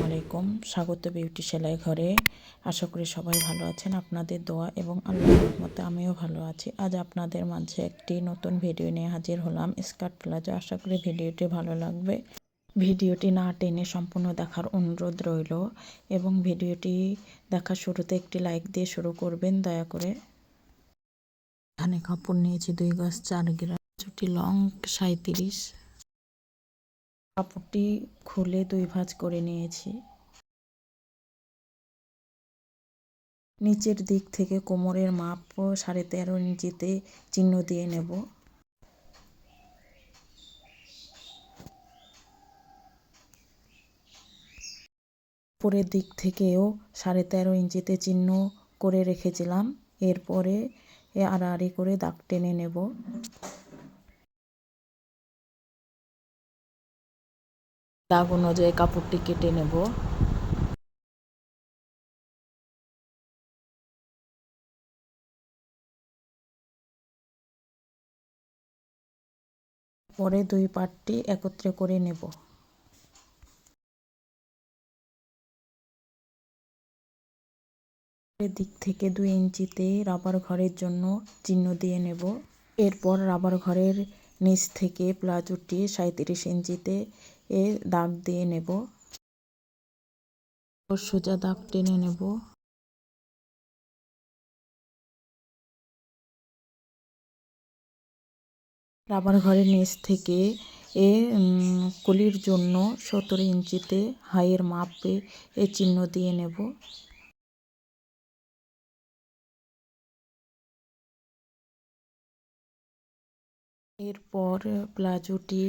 আলাইকুম, স্বাগত বিউটি সেলাই ঘরে। আশা করি সবাই ভালো আছেন। আপনাদের দোয়া এবং আল্লাহর রহমতে আমিও ভালো আছি। আজ আপনাদের মাঝে একটি নতুন ভিডিও নিয়ে হাজির হলাম, স্কার্ট প্লাজো। আশা করি ভিডিওটি ভালো লাগবে। ভিডিওটি না টেনে সম্পূর্ণ দেখার অনুরোধ রইল এবং ভিডিওটি দেখার শুরুতে একটি লাইক দিয়ে শুরু করবেন দয়া করে। এখানে কাপড় নিয়েছি 2 গজ 4 গ্রাম, চুটি লং 37। কাপড়টি খুলে 2 ভাঁজ করে নিয়েছি। নিচের দিক থেকে কোমরের মাপ 13.5 ইঞ্চিতে চিহ্ন দিয়ে নেব। উপরের দিক থেকেও 13.5 ইঞ্চিতে চিহ্ন করে রেখেছিলাম। এরপরে আড়াআড়ি করে দাগ টেনে নেব। দাগ অনুযায়ী কাপড়টি কেটে নেব। পরে 2 পার্টটি একত্রে করে নেব। দিক থেকে 2 ইঞ্চিতে রাবার ঘরের জন্য চিহ্ন দিয়ে নেব। এরপর রাবার ঘরের নিচ থেকে প্লাজোটি 37 ইঞ্চিতে দাগ দিয়ে নেব। সোজা দাগ টেনে নেব। রাবার ঘরের নিচ থেকে কলির জন্য 17 ইঞ্চিতে হাইয়ের মাপে চিহ্ন দিয়ে নেব। এরপর প্লাজোটি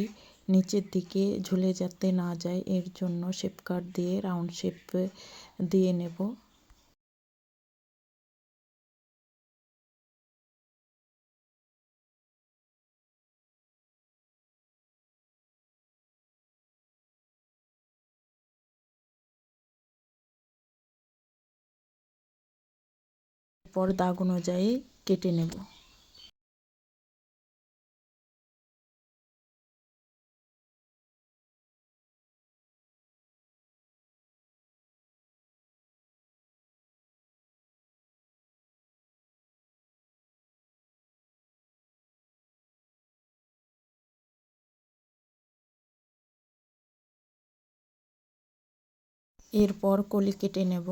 নিচের দিকে ঝুলে যাতে না যায় এর জন্য শেপ কাট দিয়ে রাউন্ড শেপ দিয়ে নেব। এরপর দাগ অনুযায়ী কেটে নেব। এরপর কলি কেটে নেব।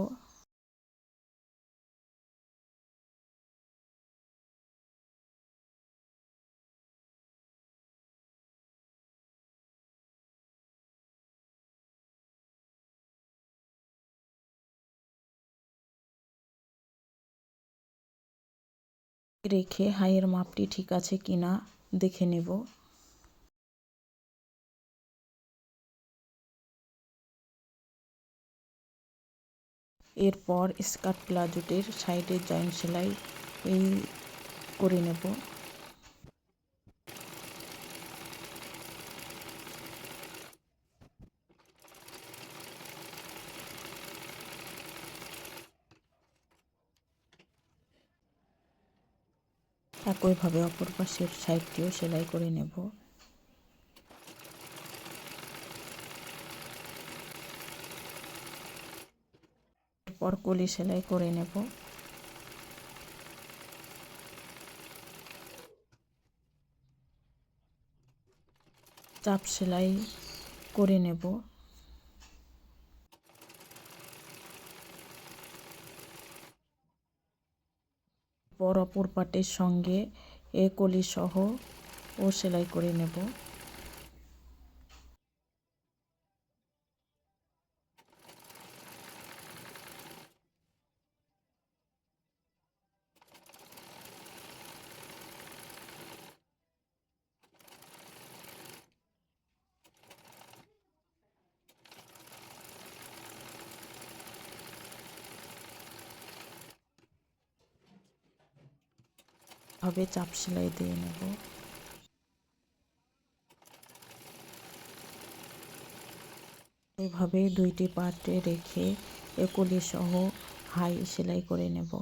রেখে হাইয়ের মাপটি ঠিক আছে কিনা দেখে নেব। এরপর স্কার্ট প্লাজোটির সাইডে জয়েন্ট সেলাই করে নেব। একইভাবে অপর পাশের সাইডটিও সেলাই করে নেব। এরপর কলি সেলাই করে নেব। চাপ সেলাই করে নেব। পর অপর পাটের সঙ্গে কলি সহ সেলাই করে নেব। ভাবে চাপ সেলাই দিয়ে নেব। এভাবে 2টি পার্টে রেখে কলি সহ হাই সেলাই করে নেব।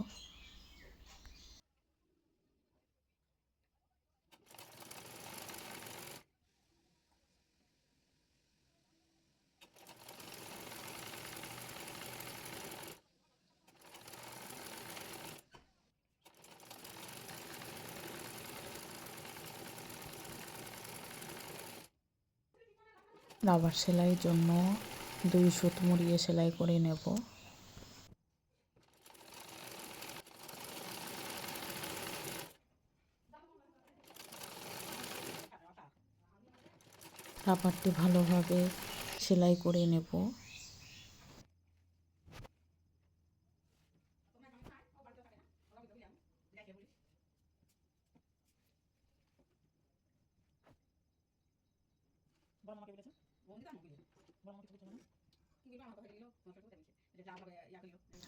রাবার সেলাইয়ের জন্য 2 সুত মুড়িয়ে সেলাই করে নেব। রাবারটি ভালোভাবে সেলাই করে নেব।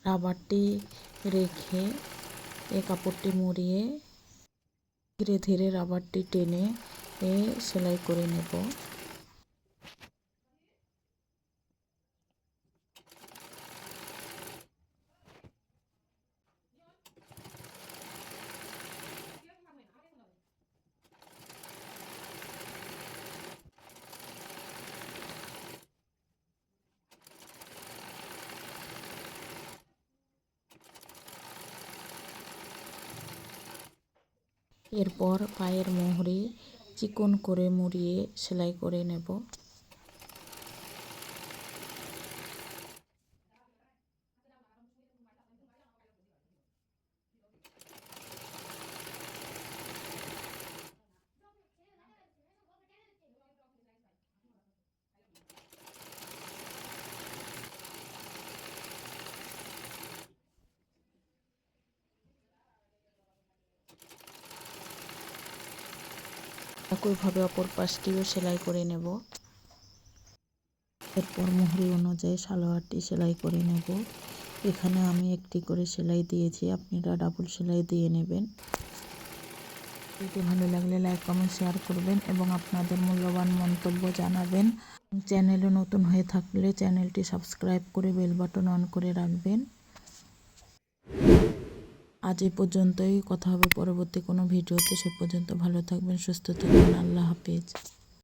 রাবারটি রেখে এই কাপড়টি মুড়িয়ে ধীরে ধীরে রাবারটি টেনে সেলাই করে নেব। এরপর পায়ের মোহরে চিকন করে মুড়িয়ে সেলাই করে নেব। একইভাবে অপর পাশটিও সেলাই করে নেব। এরপর মোহরি অনুযায়ী সালোয়ারটি সেলাই করে নেব। এখানে আমি একটি করে সেলাই দিয়েছি, আপনারা ডাবল সেলাই দিয়ে নেবেন। ভিডিওটি ভালো লাগলে লাইক কমেন্ট শেয়ার করবেন এবং আপনাদের মূল্যবান মন্তব্য জানাবেন। চ্যানেলে নতুন হয়ে থাকলে চ্যানেলটি সাবস্ক্রাইব করে বেল বাটন অন করে রাখবেন। আজ এই পর্যন্তই, কথা হবে পরবর্তী কোনো ভিডিওতে। সে পর্যন্ত ভালো থাকবেন, সুস্থ থাকবেন। আল্লাহ হাফেজ।